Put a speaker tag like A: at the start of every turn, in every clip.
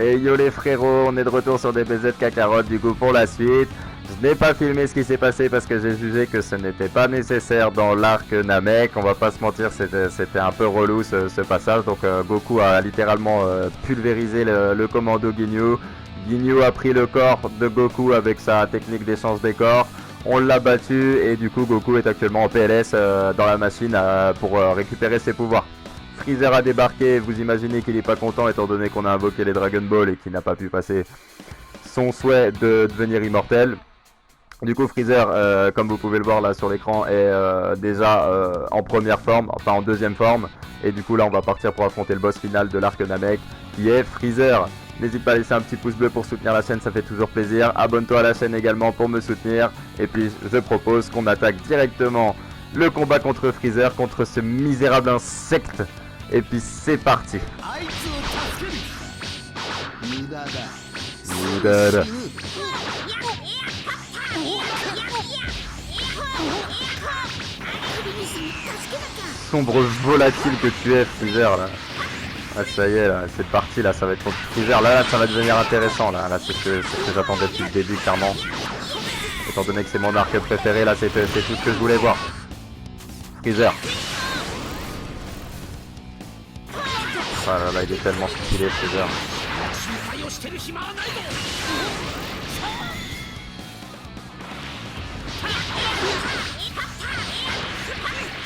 A: Et yo les frérots, on est de retour sur DBZ Kakarot du coup pour la suite. Je n'ai pas filmé ce qui s'est passé parce que j'ai jugé que ce n'était pas nécessaire dans l'arc Namek. On va pas se mentir, c'était un peu relou ce passage. Donc Goku a littéralement pulvérisé le commando Ginyu. Ginyu a pris le corps de Goku avec sa technique d'échange des corps. On l'a battu et du coup Goku est actuellement en PLS dans la machine pour récupérer ses pouvoirs. Freezer a débarqué, vous imaginez qu'il n'est pas content étant donné qu'on a invoqué les Dragon Ball et qu'il n'a pas pu passer son souhait de devenir immortel. Du coup Freezer, comme vous pouvez le voir là sur l'écran, est déjà en première forme, enfin en deuxième forme. Et du coup là on va partir pour affronter le boss final de l'arc Namek qui est Freezer. N'hésite pas à laisser un petit pouce bleu pour soutenir la chaîne, ça fait toujours plaisir. Abonne-toi à la chaîne également pour me soutenir. Et puis je propose qu'on attaque directement le combat contre Freezer, contre ce misérable insecte. Et puis c'est parti. Sombre volatile que tu es, Freezer là. Ah, ça y est là, c'est parti là, ça va être contre Freezer. Là, ça va devenir intéressant là. Là c'est ce que j'attendais depuis le début clairement. Étant donné que c'est mon arc préféré, là c'est tout ce que je voulais voir. Freezer. Ah là là, il est tellement stylé Freezer.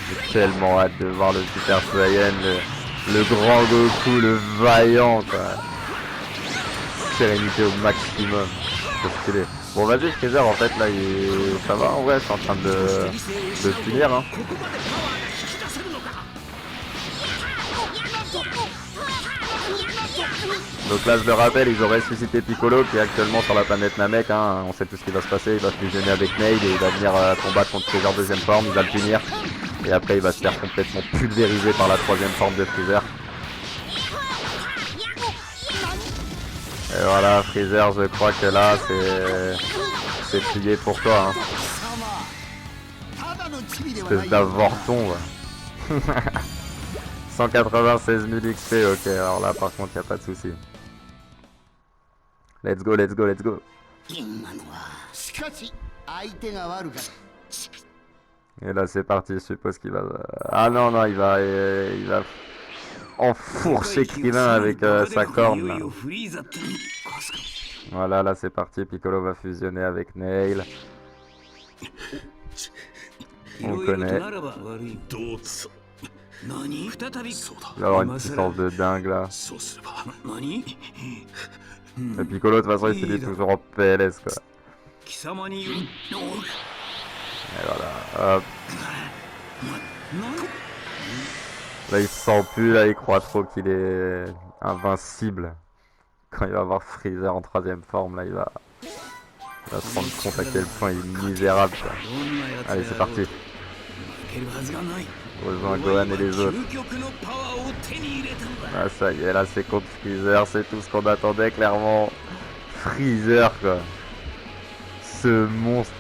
A: J'ai tellement hâte de voir le Super Saiyan, le grand Goku, le vaillant quoi. Sérénité au maximum. C'est stylé. Bon vas-y Freezer, en fait là ça va en vrai, c'est en train de finir hein. Donc là je le rappelle, ils ont ressuscité Piccolo qui est actuellement sur la planète Namek hein. On sait tout ce qui va se passer, il va fusionner avec Nail et il va venir combattre contre Freezer en deuxième forme, il va le punir. Et après il va se faire complètement pulvériser par la troisième forme de Freezer. Et voilà Freezer, je crois que là c'est plié pour toi hein. Espèce d'avorton ouais. 196 000 XP, ok, alors là par contre y a pas de souci. Let's go, let's go, let's go. Et là c'est parti, je suppose qu'il va... Ah non, non, il va enfourcher Krillin avec sa corne là. Voilà, là c'est parti, Piccolo va fusionner avec Nail. On connaît. Il va avoir une puissance de dingue là. Et Piccolo de toute façon il se dit toujours en PLS quoi. Et voilà, hop. Là il se sent plus, là il croit trop qu'il est invincible. Quand il va voir Freezer en troisième forme, là il va se rendre compte à quel point il est misérable quoi. Allez c'est parti. Rejoins Gohan et les autres. Ah ça y est, là c'est contre Freezer, c'est tout ce qu'on attendait clairement. Freezer quoi. Ce monstre.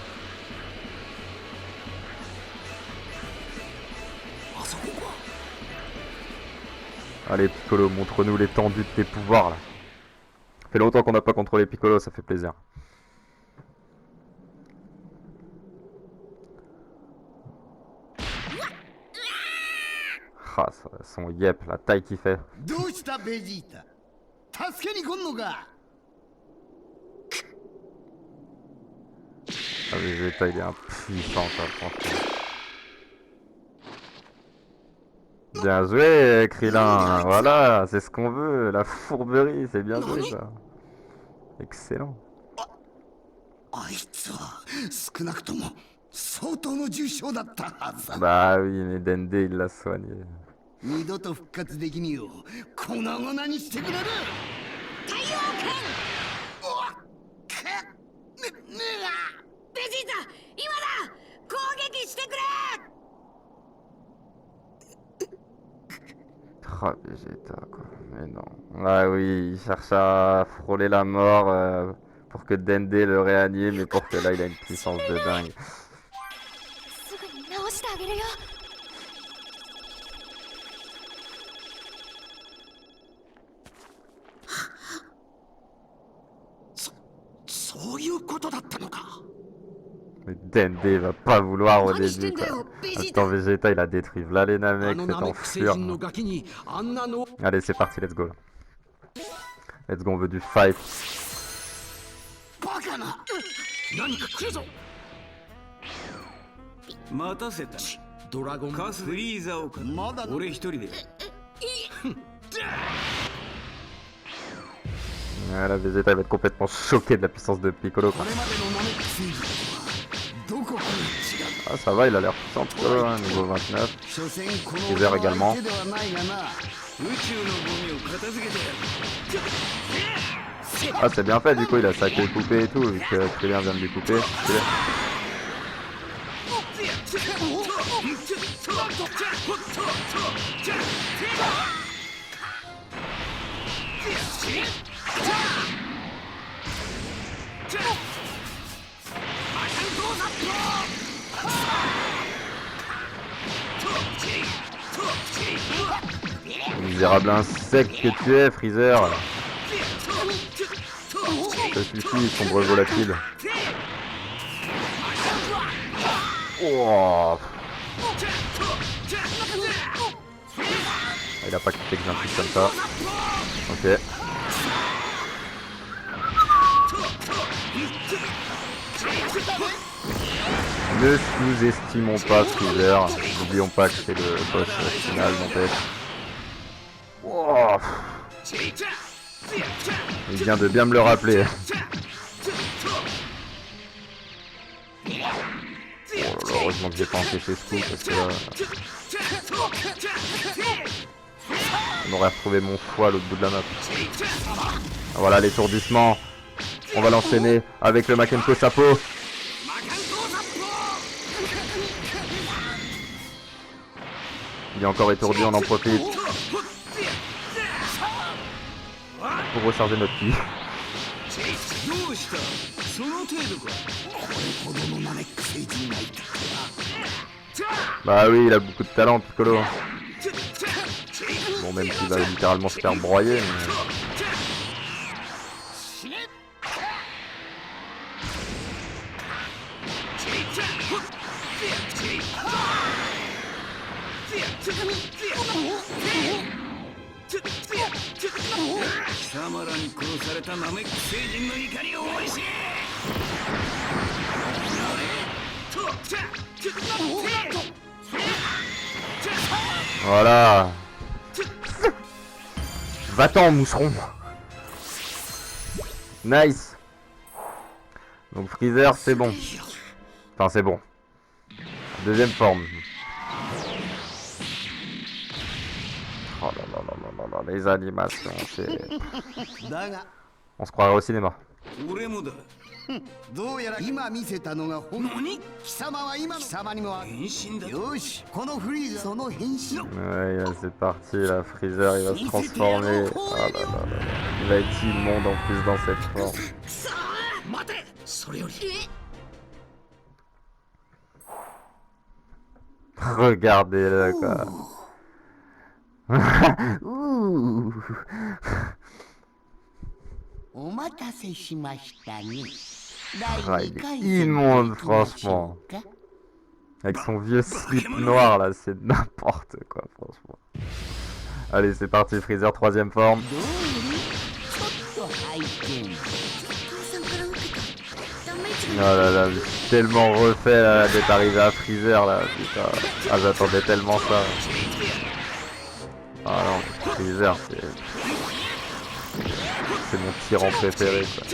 A: Allez Piccolo, montre-nous l'étendue de tes pouvoirs là. Ça fait longtemps qu'on n'a pas contrôlé Piccolo, ça fait plaisir. Ah, son yep, la taille qu'il fait. Ah, Vegeta il est impuissant ça, franchement. Bien joué Krillin, voilà, c'est ce qu'on veut, la fourberie, c'est bien joué ça. Excellent. Bah oui, mais Dende il l'a soigné. Oh Vegeta quoi, mais non. Ah oui, il cherche à frôler la mort pour que Dende le réanime, mais pour que là il a une puissance de dingue. Mais Dende va pas vouloir au début quoi. Attends, Vegeta il a détruit là les Namek, c'est en fur. Allez c'est parti, let's go. Let's go, on veut du fight.
B: 待たせた。ドラゴンカスフリーザをか。まだ俺一人で。
A: Voilà, Vegeta il va être complètement choqué de la puissance de Piccolo quoi. Ah ça va, il a l'air puissant Piccolo, hein, niveau 29. Freezer également. Ah c'est bien fait, du coup il a sa queue coupée et tout, vu que Krillin vient de lui couper. Misérable insecte que tu es, Freezer. Ça suffit, sombre volatile. Oh. Il a pas quitté que j'insiste comme ça. Ok. Ne sous-estimons pas Freezer. N'oublions pas que c'est le boss final n'empêche. Oh. Il vient de bien me le rappeler. Oh là là, heureusement que j'ai pas encaissé ce coup parce que là... On aurait retrouvé mon foie à l'autre bout de la map. Voilà l'étourdissement. On va l'enchaîner avec le Makenko Sapo. Il est encore étourdi, on en profite. Pour recharger notre ki. Bah oui, il a beaucoup de talent Piccolo. Bon, même s'il va littéralement se faire broyer, mais... Voilà. Va-t'en, mousseron. Nice. Donc Freezer, c'est bon. Enfin, c'est bon. Deuxième forme. Oh là là là là là là, les animations, c'est... On se croirait au cinéma. Ouais, c'est parti, là, Freezer, il va se transformer. Oh là là là là. Il va être immonde en plus dans cette forme. Regardez-le, quoi. Ah, il est immonde, franchement. Avec son vieux slip noir, là, c'est n'importe quoi, franchement. Allez, c'est parti, Freezer, troisième forme. Oh là là, j'ai tellement refait là, d'être arrivé à Freezer, là, putain. Ah, j'attendais tellement ça. Ah non, Freezer, c'est mon tyran préféré, quoi.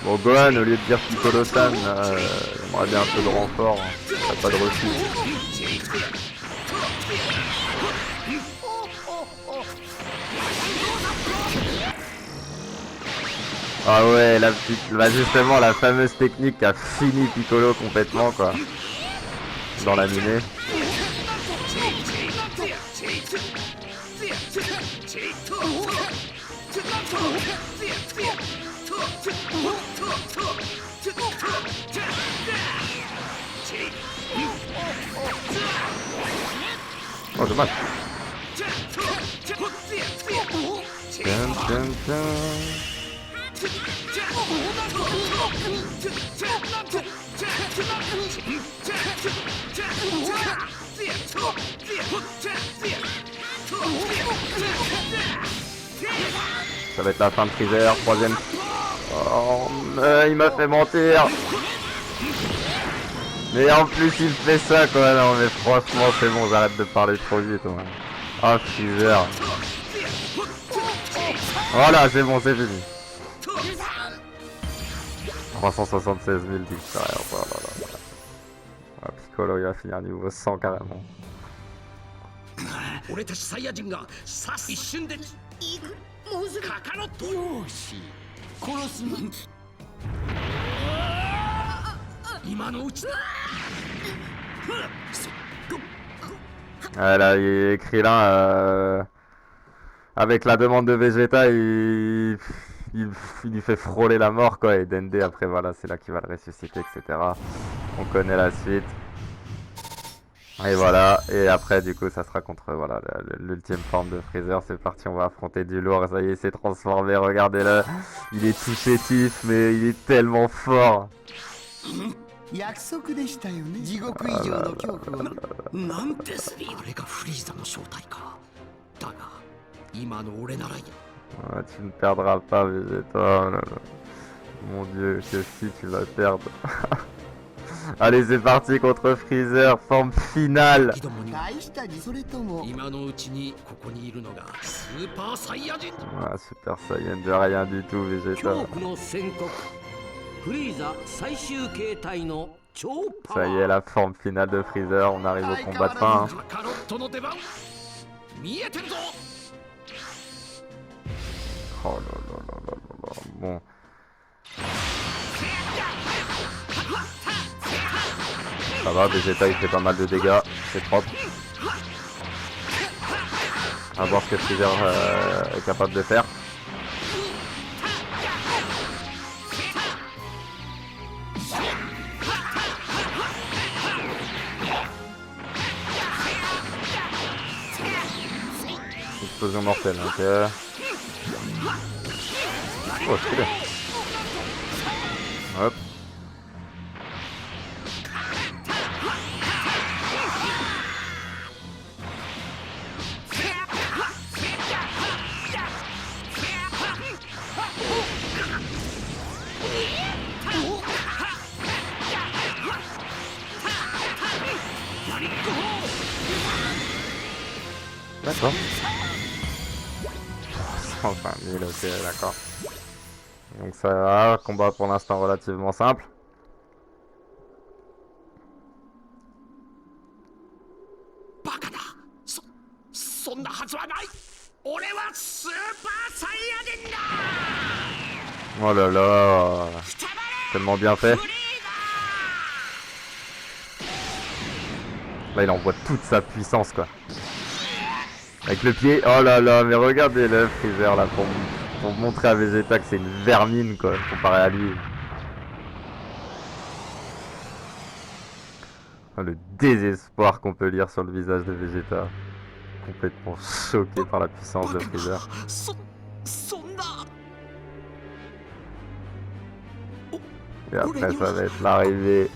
A: Bon, Gohan, au lieu de dire Piccolo-san, j'aimerais bien un peu de renfort, hein. T'as pas de refus. Ah ouais, la petite, bah justement la fameuse technique qui a fini Piccolo complètement quoi. Dans l'animé. Oh, dommage. Tiens, tiens, tiens. Ça va être la fin de Freezer, troisième. Oh, il m'a fait mentir. Mais en plus il fait ça quoi, non mais franchement c'est bon, j'arrête de parler trop vite. Ouais. Oh Freezer. Voilà, c'est bon, c'est fini. 376 000 d'extérieur, voilà. Ah, Piccolo il va finir niveau 100 carrément. Là, il est écrit là, avec la demande de Vegeta, il lui fait frôler la mort quoi, et Dende après voilà, c'est là qu'il va le ressusciter, etc. On connaît la suite. Et voilà, et après du coup ça sera contre voilà l'ultime forme de Freezer, c'est parti, on va affronter du lourd, ça y est, il s'est transformé, regardez-le, il est tout chétif, mais il est tellement fort. Ouais, tu ne perdras pas Vegeta, oh là là. Mon dieu, que si tu vas perdre. Allez, c'est parti contre Freezer, forme finale. Ah, Super Saiyan de rien du tout, Vegeta. Ça y est, la forme finale de Freezer, on arrive au combat de fin. Oh là là là là là, bon. Ça va, Vegeta il fait pas mal de dégâts, c'est propre. À voir ce que Freezer est capable de faire. Explosion mortelle, ok. Oh, stylé. Hop. D'accord. 120 000, ok, d'accord. Donc ça va, combat pour l'instant relativement simple. Oh là là, tellement bien fait. Là il envoie toute sa puissance quoi. Avec le pied, oh là là, mais regardez-le Freezer là pour montrer à Vegeta que c'est une vermine quoi, comparé à lui. Oh, le désespoir qu'on peut lire sur le visage de Vegeta. Complètement choqué par la puissance de Freezer. Et après ça va être l'arrivée.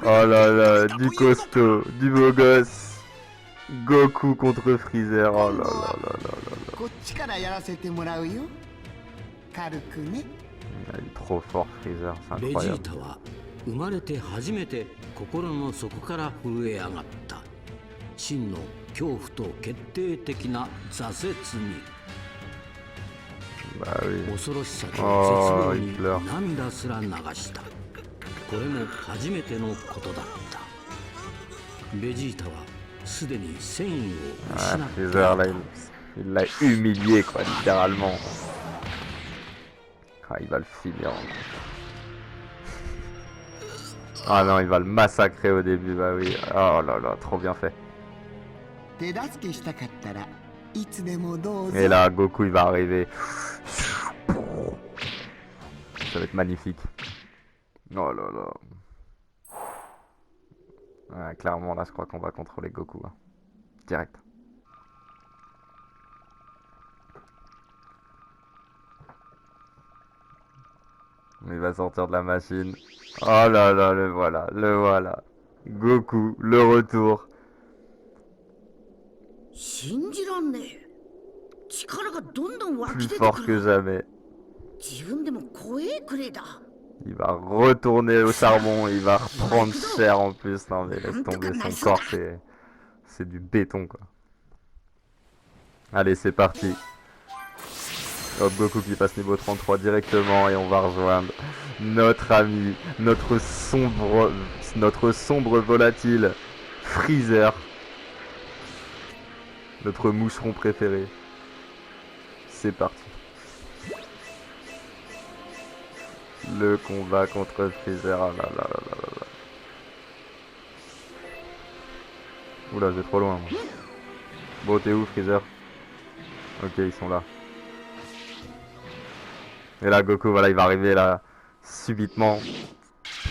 A: Oh là là, du costaud, du beau gosse. Goku contre Freezer, oh là là là là là là. Il est trop fort Freezer, c'est incroyable.
C: 生まれて初めて心の底から震え上がった真の恐怖と決定的な挫折に、恐ろしさと絶望に涙すら流した。これも初めてのことだった。ベジータはすでに戦意を失っていた。
A: Il l'a humilié quoi, littéralement. Ah, il va le finir. Ah non, il va le massacrer au début, bah oui. Oh là là, trop bien fait. Et là, Goku il va arriver. Ça va être magnifique. Oh là là. Ouais, clairement là je crois qu'on va contrôler Goku. Hein. Direct. Il va sortir de la machine. Oh là là, le voilà, le voilà. Goku, le retour.
D: 信じらんねえ。力がどんどん湧
A: Plus
D: き出て
A: fort
D: く
A: que
D: る。
A: jamais.
D: 自分でも怖えくれだ。
A: Il va retourner au charbon, il va reprendre cher en plus. Non mais laisse tomber, son corps c'est du béton quoi. Allez, c'est parti. Hop, Goku qui passe niveau 33 directement et on va rejoindre notre ami, notre sombre volatile, Freezer. Notre moucheron préféré. C'est parti. Le combat contre Freezer. Ah là là là là là là. Oula, j'ai trop loin. Moi. Bon, t'es où, Freezer? Ok, ils sont là. Et là, Goku, voilà, il va arriver là, subitement.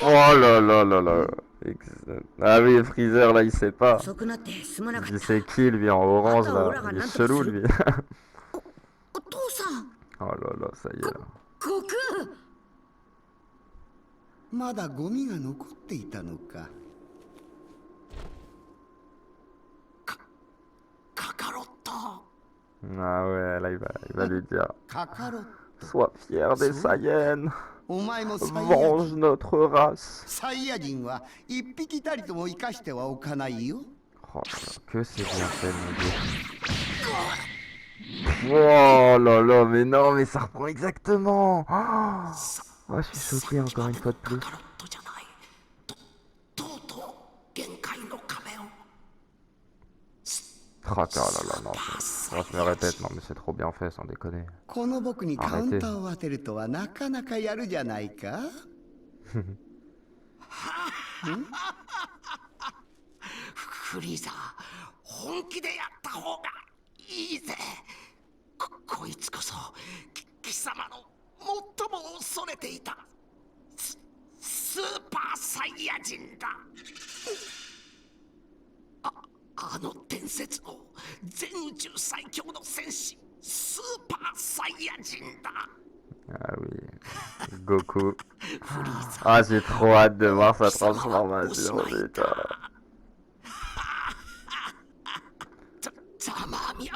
A: Oh là là là là. Ah oui, Freezer, là, il sait pas.
D: 遅くなってすまなかっ
A: Il
D: た。
A: sait qui, lui, en orange, là. Il est chelou, lui.
D: お父さん、
A: Oh là là, ça y est, là.
D: 悟空。
E: まだゴミが残っていたのか。
B: カカロット。
A: Ah ouais, là, il va lui dire.
E: カカロット。
A: Sois fier des Saiyans.
E: お前もサイヤ
A: Venge notre race.
E: サイヤ人は一匹たりとも生かしてはおかないよ。
A: Oh là là, que c'est bien fait, mon dieu. Oh là là, mais non, mais ça reprend exactement. Oh, je suis choqué encore une fois de plus.
B: カカロットじゃない。とうとう限界の壁を。
A: Oh là là, non, je me répète, non mais c'est trop bien fait, sans déconner.
E: この僕にカウンターを当てるとはなかなかやるじゃないか。
B: フリーザー、本気でやった方がいいぜ。こいつこそ貴様の最も恐れていたスーパーサイヤ人だ。あの伝説の全宇宙最強の戦士スーパーサイヤ人だ。
A: Ah oui, Goku. Ah, j'ai trop hâte de voir sa transformation, putain.
B: ざまみや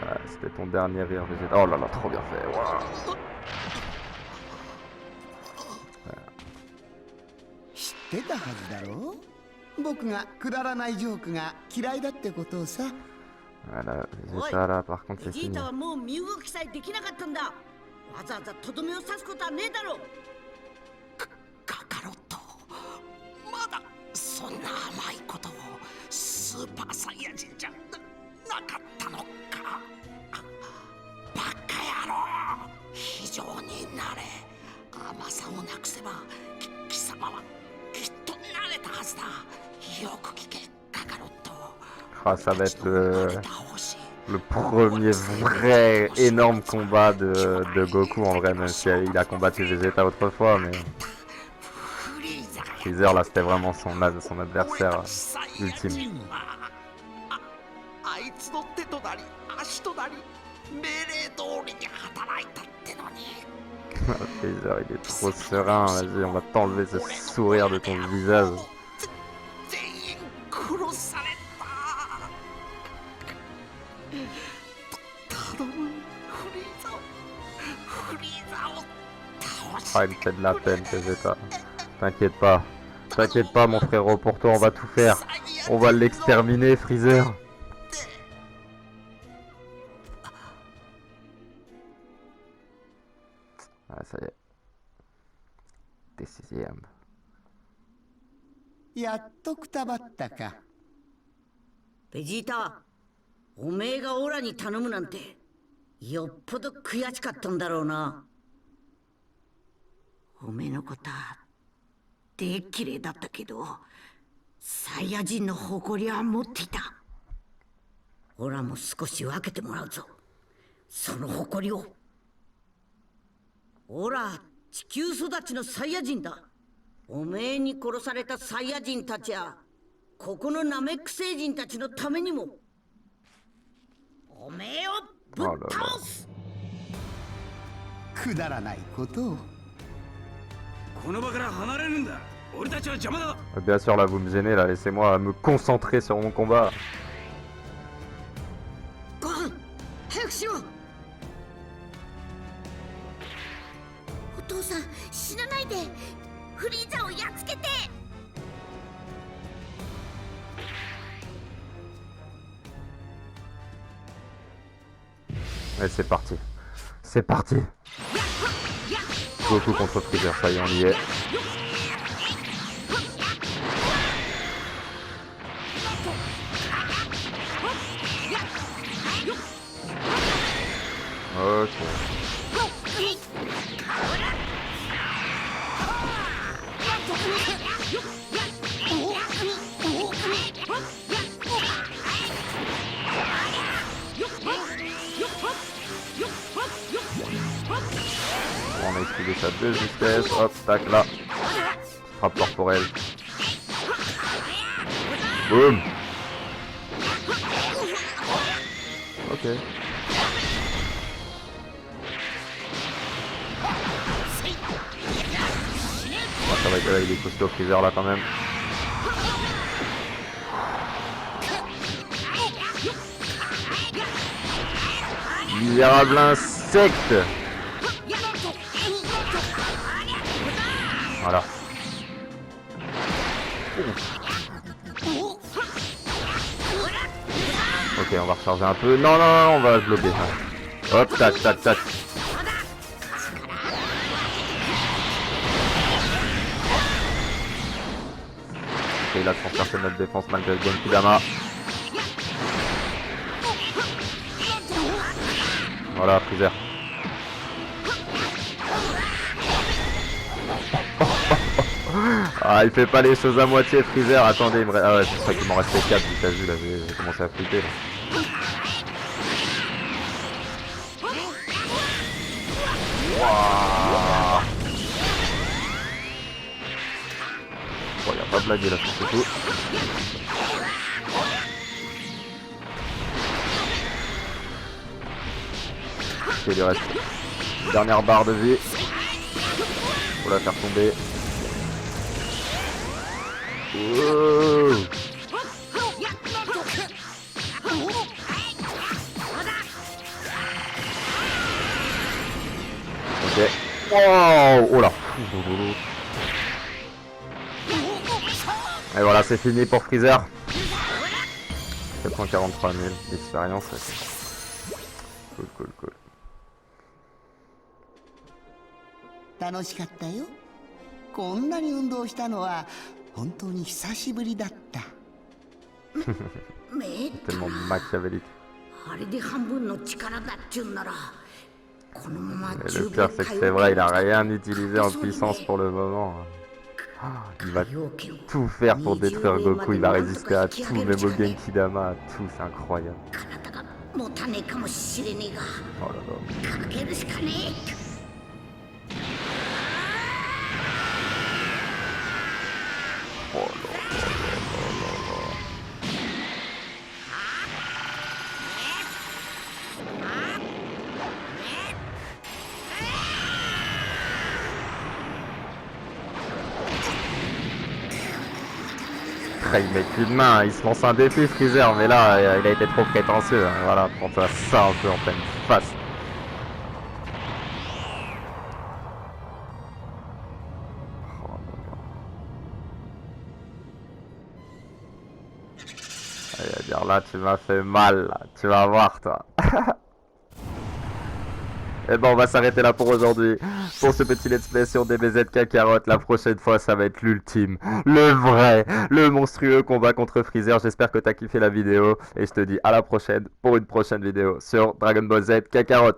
A: Ah, c'était ton dernier rire végétal. Oh là là, trop bien fait. Wow.
E: 知ってたはずだろう。僕がくだらないジョークが嫌いだってことをさ。
A: Voilà, Vegeta là, par contre,
D: ベ
A: c'est
D: ジー
A: fini.
D: タはもう身動きさえできなかったんだ。わざわざとどめを刺すことはねえだろう。
B: カカロット、まだそんな甘いことをスーパーサイヤ人じゃなかったのか。バカ野郎、非常になれ。甘さをなくせば貴様はきっと慣れたはずだ。よく聞け、カカロット。
A: Ah, ça va être le premier vrai énorme combat de Goku en vrai, même si il a combattu Vegeta autrefois, mais Freezer là c'était vraiment son adversaire ultime.
B: あいつの手となり足となり命令通りに働いたってのに。
A: Freezer il est trop serein, vas-y on va t'enlever ce sourire de ton visage.
B: 全員殺された。頼む、フリーザを倒し
A: Ah il me fait de la peine Vegeta. T'inquiète pas mon frérot, pour toi on va tout faire. On va l'exterminer Freezer. Ah ça y est. Décision.
E: やっとくたばったか。
D: ベジータ、おめえがオラに頼むなんてよっぽど悔しかったんだろうな。おめえのことはでっきれいだったけど、サイヤ人の誇りは持っていた。オラも少し分けてもらうぞ、その誇りを。オラ地球育ちのサイヤ人だ。おめえに殺されたサイヤ人たちやここのナメック星人たちのためにもおめえをぶっ倒す。
E: くだらないことを。
A: Bien sûr, là, vous me gênez, là. Laissez-moi me concentrer sur mon combat.
D: ご飯早くしろ。お父さん死なないで。フリーザをやっつけて。
A: Allez, c'est parti. C'est parti. Goku contre Freezer, ça y est, on y est. Ok. On a esquivé ça de justesse. Hop, tac là. Frappe corporelle. Boum. Ok. Ça va être là, il est costaud Freezer là quand même. Misérable insecte. Voilà. Ok, on va recharger un peu. Non, non, non, on va se bloquer. Hop, tac, tac, tac. Ok, il a transpercé notre défense malgré le Genki Dama. Voilà, Freezer. Ah, il fait pas les choses à moitié, Freezer. Attendez, il me reste... Ah ouais, c'est vrai qu'il m'en restait 4, t'as vu, là, j'ai commencé à flipper. Là. Wow. Bon, y a pas blagué là, c'est tout. Ok, il reste une dernière barre de vie. Faut la faire tomber. Wow. Ok. Wow. Oh là. Et voilà, c'est fini pour Freezer. 443 000 d'expérience. Cool, cool, cool.
E: 楽しかったよ。こんなに運動したのは本当に久しぶりだった。
A: Tellement machiavélique.
D: あれで半分の力だっちゅうんなら、このまま
A: Et le pire, c'est que c'est vrai, il a rien utilisé en puissance pour le moment. Il va tout faire pour détruire Goku, il va résister à tout, même au Genki Dama, à tout, c'est incroyable. Oh là là. Oh là là là là là. Il met qu'une main, il se lance un défi Freezer, mais là il a été trop prétentieux, hein. Voilà, prends-toi ça un peu en pleine face. Il va dire là tu m'as fait mal, là. Tu vas voir toi. Et bon, on va s'arrêter là pour aujourd'hui, pour ce petit let's play sur DBZ Kakarot. La prochaine fois, ça va être l'ultime, le vrai, le monstrueux combat contre Freezer. J'espère que t'as kiffé la vidéo, et je te dis à la prochaine pour une prochaine vidéo sur Dragon Ball Z Kakarot.